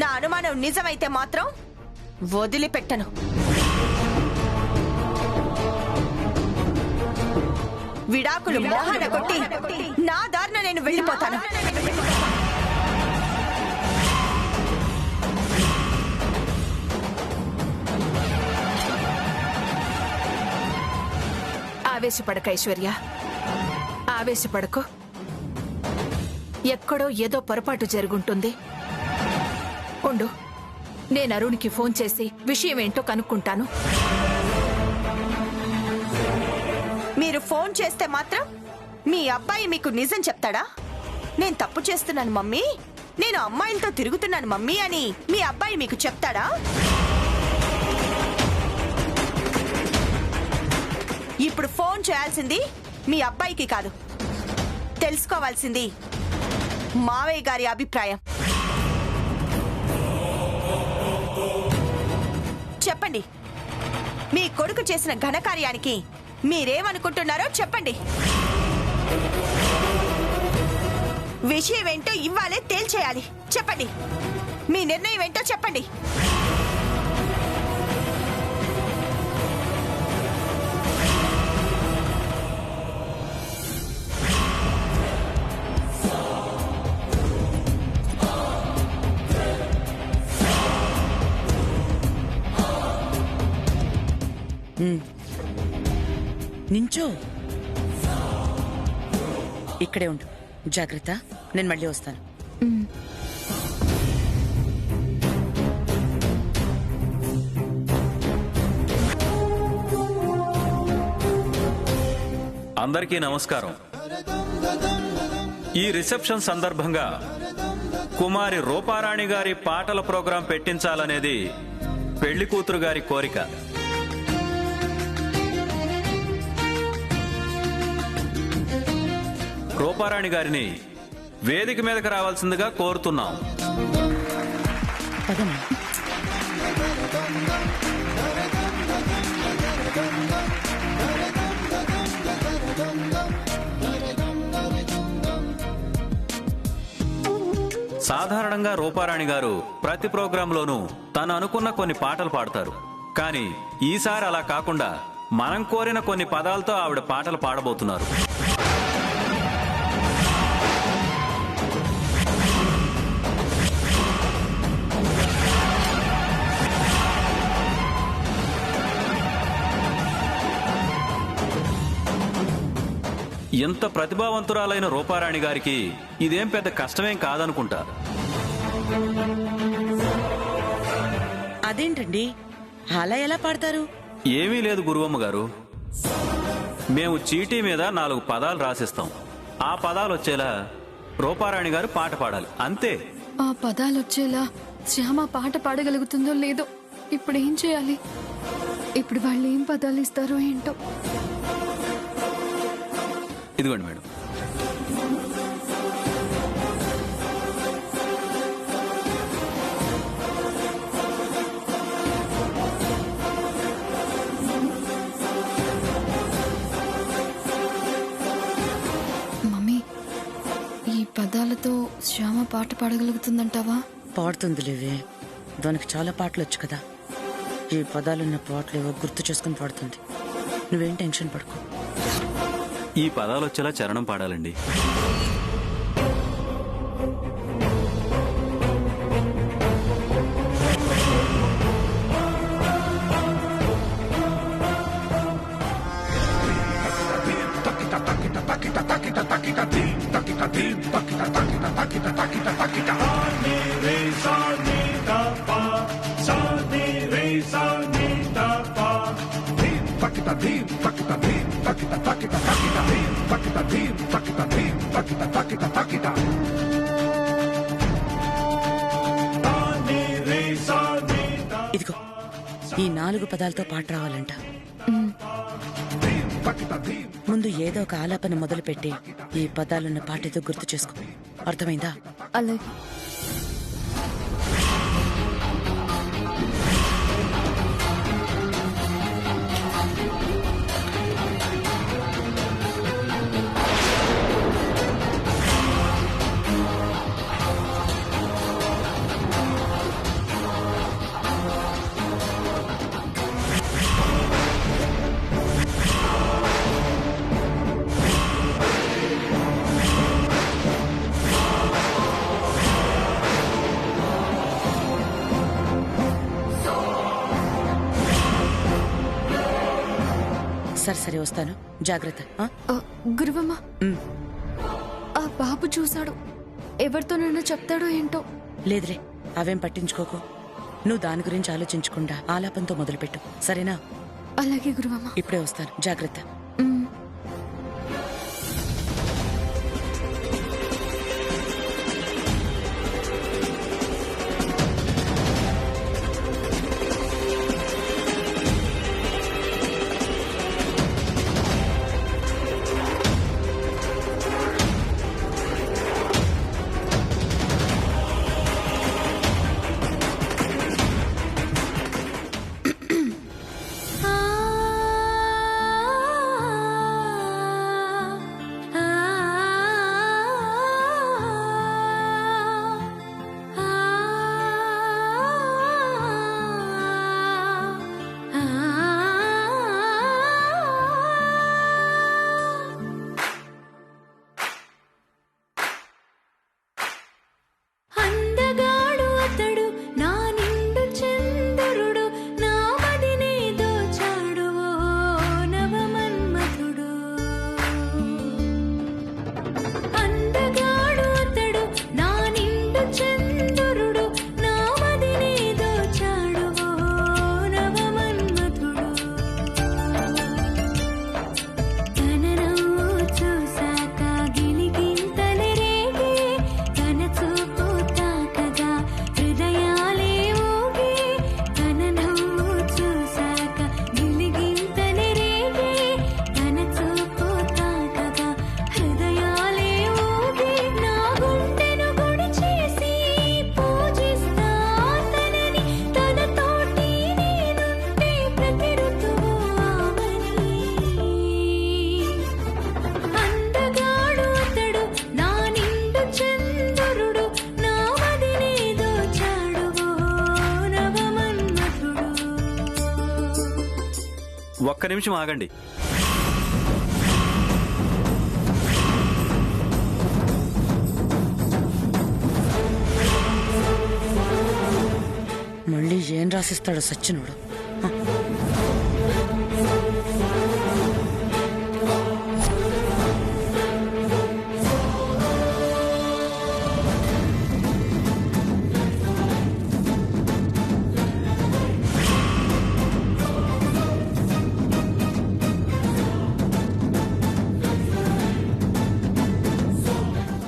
నా అనుమానం నిజమైతే మాత్రం వదిలిపెట్టను. విడాకులు మోహన కొట్టి నా దారిన నేను వెళ్ళిపోతాను. ఆవేశపడక ఐశ్వర్య, ఆవేశపడకు. ఎక్కడో ఏదో పొరపాటు జరుగుంటుంది. ఉండు, నేను అరుణ్కి ఫోన్ చేసి విషయం ఏంటో కనుక్కుంటాను. మీరు ఫోన్ చేస్తే మాత్రం మీ అబ్బాయి మీకు నిజం చెప్తాడా? నేను తప్పు చేస్తున్నాను మమ్మీ, నేను అమ్మాయిలతో తిరుగుతున్నాను మమ్మీ అని మీ అబ్బాయి మీకు చెప్తాడా? ఇప్పుడు ఫోన్ చేయాల్సింది మీ అబ్బాయికి కాదు, తెలుసుకోవాల్సింది మావయ్య గారి అభిప్రాయం. చెప్పండి, మీ కొడుకు చేసిన ఘనకార్యానికి మీరేమనుకుంటున్నారో చెప్పండి. విషయం ఏంటో ఇవ్వాలే తేల్చేయాలి. చెప్పండి, మీ నిర్ణయం ఏంటో చెప్పండి. నించో, ఇక్కడే ఉండు. జాగ్రత్త, నేను మళ్ళీ వస్తాను. అందరికీ నమస్కారం. ఈ రిసెప్షన్ సందర్భంగా కుమారి రూపారాణి గారి పాటల ప్రోగ్రాం పెట్టించాలనేది పెళ్లి కూతురు గారి కోరిక. రూపారాణి గారిని వేదిక మీదకి రావాల్సిందిగా కోరుతున్నాం. సాధారణంగా రూపారాణి గారు ప్రతి ప్రోగ్రాంలోనూ తను అనుకున్న కొన్ని పాటలు పాడతారు. కానీ ఈసారి అలా కాకుండా మనం కోరిన కొన్ని పదాలతో ఆవిడ పాటలు పాడబోతున్నారు. ఎంత ప్రతిభావంతురాలైన రూపారాణి గారికి ఇదేం పెద్ద కష్టమేం కాదనుకుంటా. అదేంటండి, అలా ఎలా పాడతారు? ఏమీ లేదు గురువమ్మ గారు, మేము చీటీ మీద 4 పదాలు రాసిస్తాం. ఆ పదాలు వచ్చేలా రూపారాణి గారు పాట పాడాలి, అంతే. ఆ పదాలు వచ్చేలా శ్యామ పాట పాడగలుగుతుందో లేదో. ఇప్పుడు ఏం చేయాలి? ఇప్పుడు వాళ్ళు ఏం పదాలు ఇస్తారో ఏంటో. ఇదిగోండి మేడం. మమ్మీ, ఈ పదాలతో శ్యామ పాట పాడగలుగుతుందంటావా? పాడుతుంది లేవే, దానికి చాలా పాటలు వచ్చు కదా. ఈ పదాలున్న పాటలేవో గుర్తు చేసుకుని పాడుతుంది. నువ్వేం టెన్షన్ పడుకో. ఈ పదాలు వచ్చేలా చరణం పాడాలండి. ఇదిగో, ఈ 4 పదాలతో పాట రావాలంట. ముందు ఏదో ఒక ఆలాపన మొదలుపెట్టి ఈ పదాలున్న పాటేదో గుర్తు చేసుకో. అర్థమైందా? అలాగే. సరే సరే వస్తాను, జాగ్రత్త. గురువమ్మ, ఆ బాబు చూశాడు. ఎవరితోనైనా చెప్తాడో ఏంటో. లేదులే, అవేం పట్టించుకోకు. నువ్వు దాని గురించి ఆలోచించకుండా ఆలాపంతో మొదలుపెట్టు, సరేనా? అలాగే గురువమ్మ. ఇప్పుడే వస్తాను, జాగ్రత్త. ఒక్క నిమిషం ఆగండి. మళ్ళీ ఏం రాసిస్తాడు సచ్చినోడు.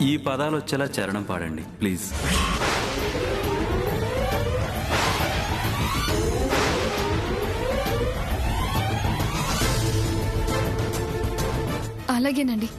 ఈ పదాలు వచ్చేలా చరణం పాడండి ప్లీజ్. అలాగేనండి.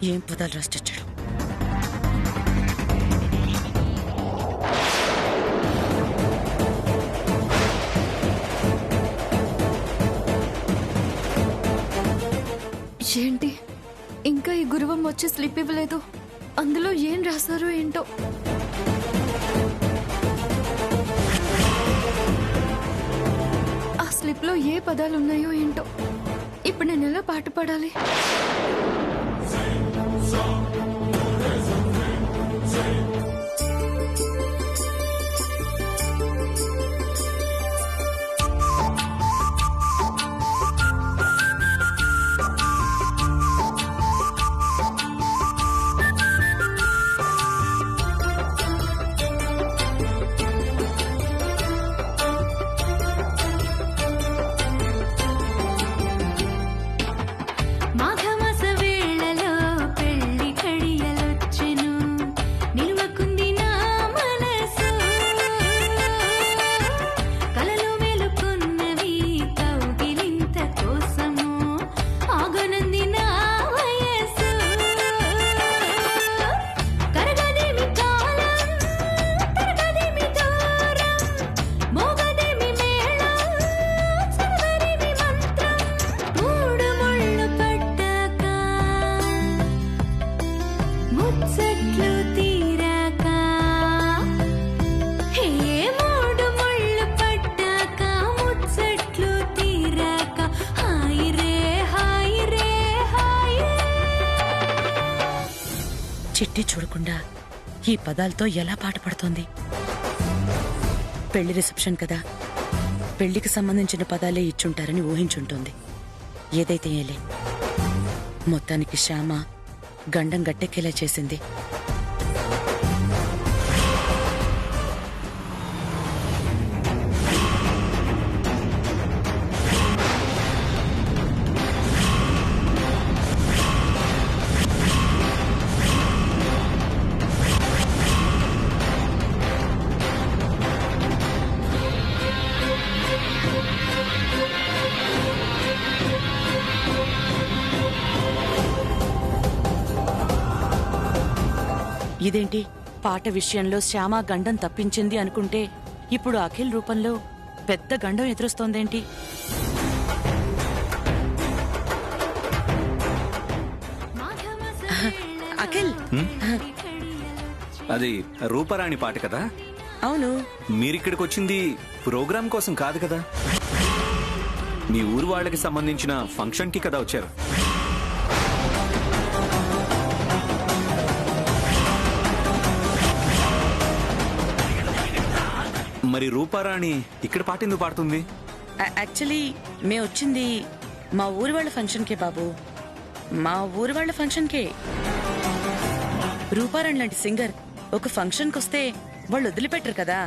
ఏం పదాలు రాసి తెచ్చాడు. ఏంటి ఇంకా ఈ గురువం వచ్చి స్లిప్ ఇవ్వలేదు? అందులో ఏం రాశారో ఏంటో. ఆ స్లిప్ లో ఏ పదాలు ఉన్నాయో ఏంటో. ఇప్పుడు నేను ఎలా పాట పాడాలి? మాఘమాస వేళ చిట్టి చూడకుండా ఈ పదాలతో ఎలా పాట పడుతోంది? పెళ్లి రిసెప్షన్ కదా, పెళ్లికి సంబంధించిన పదాలే ఇచ్చుంటారని ఊహించుంటుంది. ఏదైతే ఏలే, మొత్తానికి శ్యామ గండం గట్టెక్కేలా చేసింది. ఇదేంటి, పాట విషయంలో శ్యామ గండం తప్పించింది అనుకుంటే ఇప్పుడు అఖిల్ రూపంలో పెద్ద గండం ఎదురొస్తోందేంటి? అఖిల్, అది రూపారాణి పాట కదా? అవును. మీరిక్కడికి వచ్చింది ప్రోగ్రామ్ కోసం కాదు కదా, మీ ఊరు వాళ్ళకి సంబంధించిన ఫంక్షన్ కి కదా వచ్చారు. మరి రూపారాణి ఇక్కడ పాట ఎందుకు పాడుతుంది? యాక్చువల్లీ మేము వచ్చింది మా ఊరి వాళ్ళ ఫంక్షన్కే బాబు, మా ఊరి వాళ్ళ ఫంక్షన్కే. రూపారాణి లాంటి సింగర్ ఒక ఫంక్షన్కి వస్తే వాళ్ళు వదిలిపెట్టరు కదా,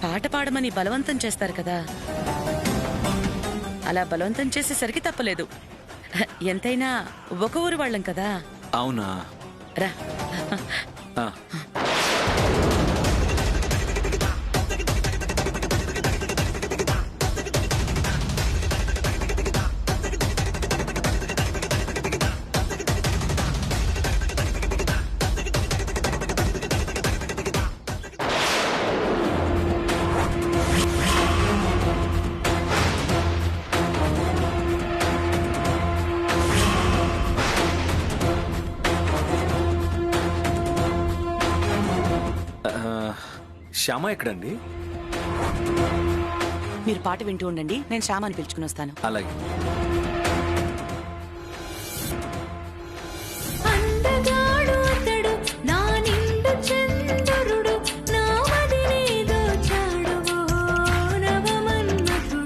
పాట పాడమని బలవంతం చేస్తారు కదా. అలా బలవంతం చేసేసరికి తప్పలేదు. ఎంతైనా ఒక ఊరు వాళ్ళం కదా. అవునా? రా. ఆ. శ్యామ ఎక్కడండి? మీరు పాట వింటూ ఉండండి, నేను శ్యామని పిలుచుకుని వస్తాను. అలాగే. అందగాడు అతడు నా నిండు చంద్రుడు నా మదినేదో చాడువో నవమన్మథుడు.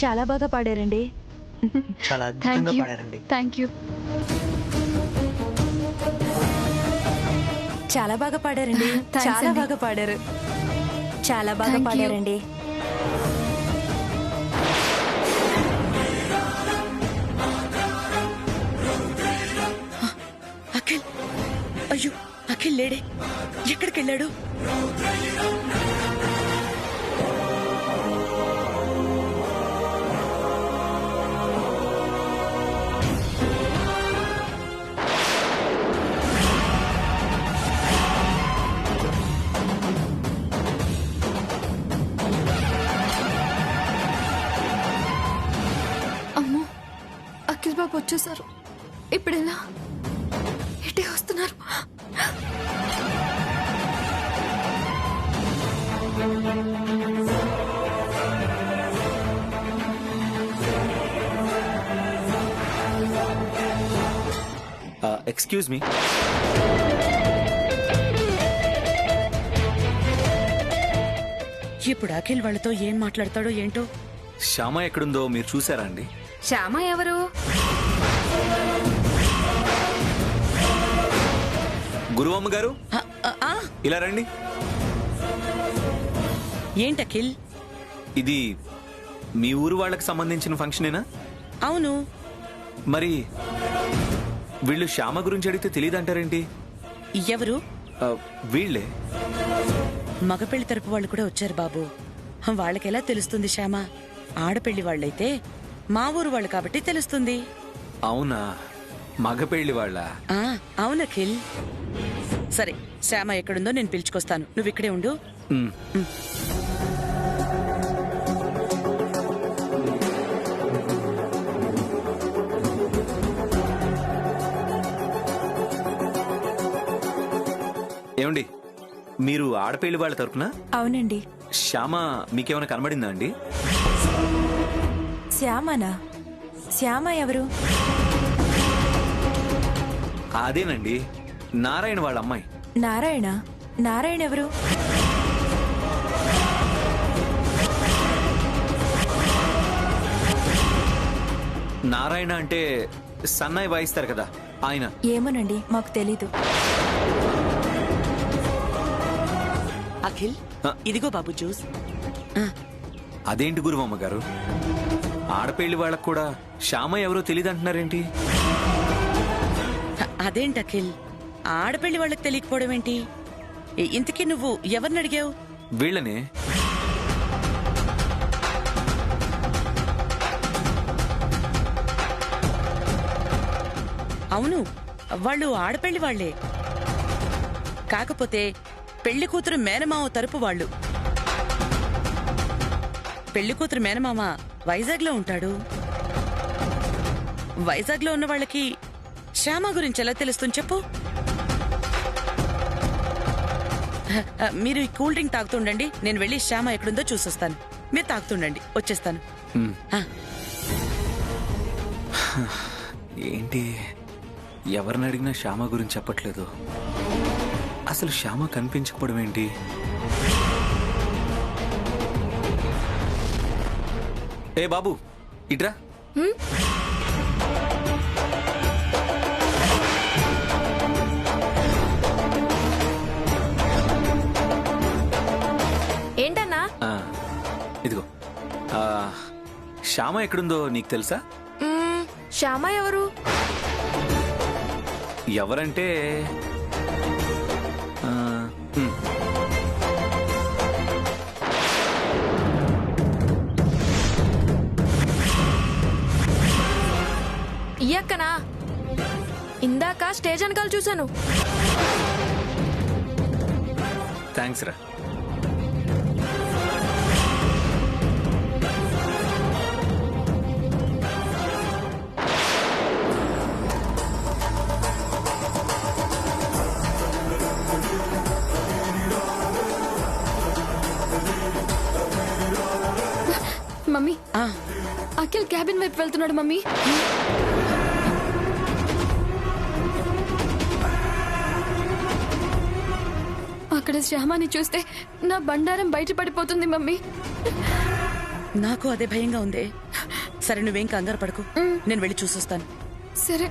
చాలా బాగా పాడారండి. చాలా అద్భుతంగా పాడారండి. Thank you. చాలా బాగా పాడారండి. Thanks చాలా అండి. బాగా పాడారు. చాలా బాగా Thank you. పాడారండి. అఖిల్, అయ్యో అఖిల్ లేడే, ఎక్కడికి వెళ్ళాడు? అమ్మో, అఖిల్ బాబు వచ్చేసారు. ఇప్పుడు ఎలా? ఇటే వస్తున్నారు. Excuse me. ఇప్పుడు అఖిల్ వాళ్ళతో ఏం మాట్లాడతాడో ఏంటో. శ్యామ ఎక్కడుందో మీరు చూసారా అండి? శ్యామ ఎవరు? గురువమ్మ గారు, ఆ, ఆ, ఆ, ఇలా రండి. ఏంటి అఖిల్? ఇది మీ ఊరు వాళ్ళకి సంబంధించిన ఫంక్షనేనా? అవును. మరి వీళ్ళు శ్యామ గురించి అడిగితే తెలియదంటారేంటి? ఎవరు? వీళ్ళే. మగ పెళ్లి తరపు వాళ్ళు కూడా వచ్చారు బాబు. వాళ్ళకెలా తెలుస్తుంది శ్యామ? ఆడపెళ్లి వాళ్ళైతే మా ఊరు వాళ్ళు కాబట్టి తెలుస్తుంది. అవునా? మగ పెళ్లి వాళ్ళ? అవును అఖిల్. సరే, శ్యామ ఎక్కడుందో నేను పిలుచుకొస్తాను, నువ్వు ఇక్కడే ఉండు. ఏమండి, మీరు ఆడపెళ్లి వాళ్ళ తరపున? అవునండి. శ్యామ మీకేమైనా కనబడిందా అండి? శ్యామనా? శ్యామ ఎవరు? అదేనండి, నారాయణ వాళ్ళ అమ్మాయి. నారాయణ? నారాయణ ఎవరు? నారాయణ అంటే సన్నాయి వాయిస్తారు కదా, ఆయన. ఏమోనండి, మాకు తెలీదు. అఖిల్, ఇదిగో బాబు జ్యూస్. అదేంటి గురువమ్మ గారు, ఆడపెళ్లి వాళ్ళకు కూడా శ్యామ ఎవరో తెలియదంటున్నారేంటి? అదేంటి అఖిల్, ఆడపెళ్లి వాళ్ళకి తెలియకపోవడం ఏంటి? ఇంతకీ నువ్వు ఎవరిని అడిగావు? వీళ్ళనే. అవును, వాళ్ళు ఆడపెళ్లి వాళ్లే. కాకపోతే పెళ్లి కూతురు మేనమామ తరపు వాళ్ళు. పెళ్లి కూతురు మేనమామ వైజాగ్ లో ఉంటాడు. వైజాగ్ లో ఉన్న వాళ్ళకి శ్యామ గురించి ఎలా తెలుస్తుంది చెప్పు? మీరు ఈ కూల్ డ్రింక్ తాగుతుండండి, నేను వెళ్ళి శ్యామ ఎక్కడుందో చూసొస్తాను. మీరు తాగుతుండండి, వచ్చేస్తాను. ఏంటి, ఎవరిని అడిగినా శ్యామ గురించి చెప్పట్లేదు. అసలు శ్యామ కనిపించకపోవడం ఏంటి? ఏ బాబు, ఇట్రా. ఏంటన్నా? ఇదిగో, శ్యామ ఎక్కడుందో నీకు తెలుసా? శ్యామ ఎవరు? ఎవరంటే ఇయ్యక్కనా? ఇందాక స్టేజ్ వెనకాల చూశాను. థ్యాంక్స్ రా. మమ్మీ, అఖిల్ క్యాబిన్ వైపు వెళ్తున్నాడు మమ్మీ. అక్కడ శ్యామాని చూస్తే నా బండారం బయట పడిపోతుంది మమ్మీ. నాకు అదే భయంగా ఉంది. సరే, నువ్వేం కంగారు పడకు, నేను వెళ్ళి చూసొస్తాను. సరే.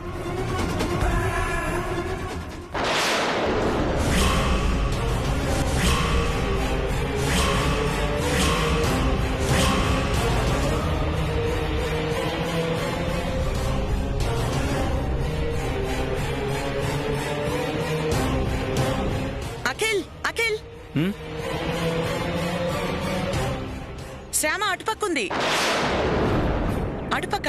అఖిల్, అఖిల్, శ్యామ అటుపక్కుంది. అటుపక్క.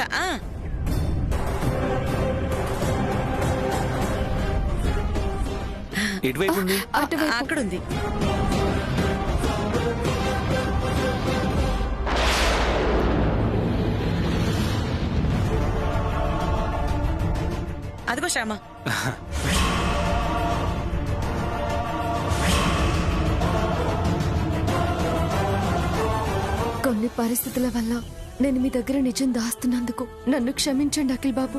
ఎటువైపు ఉంది? అక్కడుంది. అదిగో శ్యామ. కొన్ని పరిస్థితుల వల్ల నేను మీ దగ్గర నిజం దాస్తున్నందుకు నన్ను క్షమించండి అఖిల్ బాబు.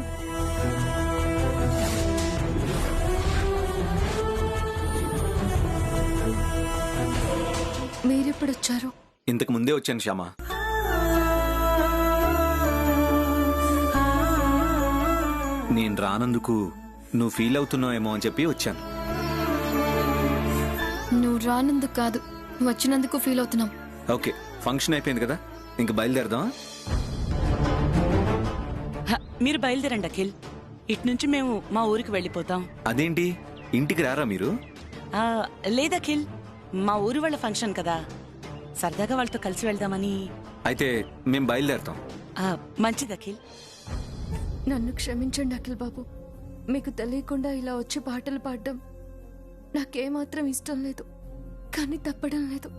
మీరెప్పుడొచ్చారు? ఇంతకు ముందే వచ్చాను శ్యామ. నేను రానందుకు నువ్వు ఫీల్ అవుతున్నావేమో అని చెప్పి వచ్చాను. నువ్వు రానందుకు కాదు, వచ్చినందుకు ఫీల్ అవుతున్నాం. ఓకే, ఫంక్షన్ అయిపోయింది కదా, ఇంక బయలుదేరదాం. మీరు బయలుదేరండి అఖిల్, ఇటు నుంచి మేము మా ఊరికి వెళ్ళిపోతాం. అదేంటి, ఇంటికి రారా మీరు? లేదఖిల్, మా ఊరి వాళ్ళ ఫంక్షన్ కదా, సరదాగా వాళ్ళతో కలిసి వెళ్దామని. అయితే మేం బయలుదేరుతాం. మంచిది అఖిల్. నన్ను క్షమించండి అఖిల్ బాబు. మీకు తెలియకుండా ఇలా వచ్చి పాటలు పాడడం నాకేమాత్రం ఇష్టం లేదు, కానీ తప్పడం లేదు.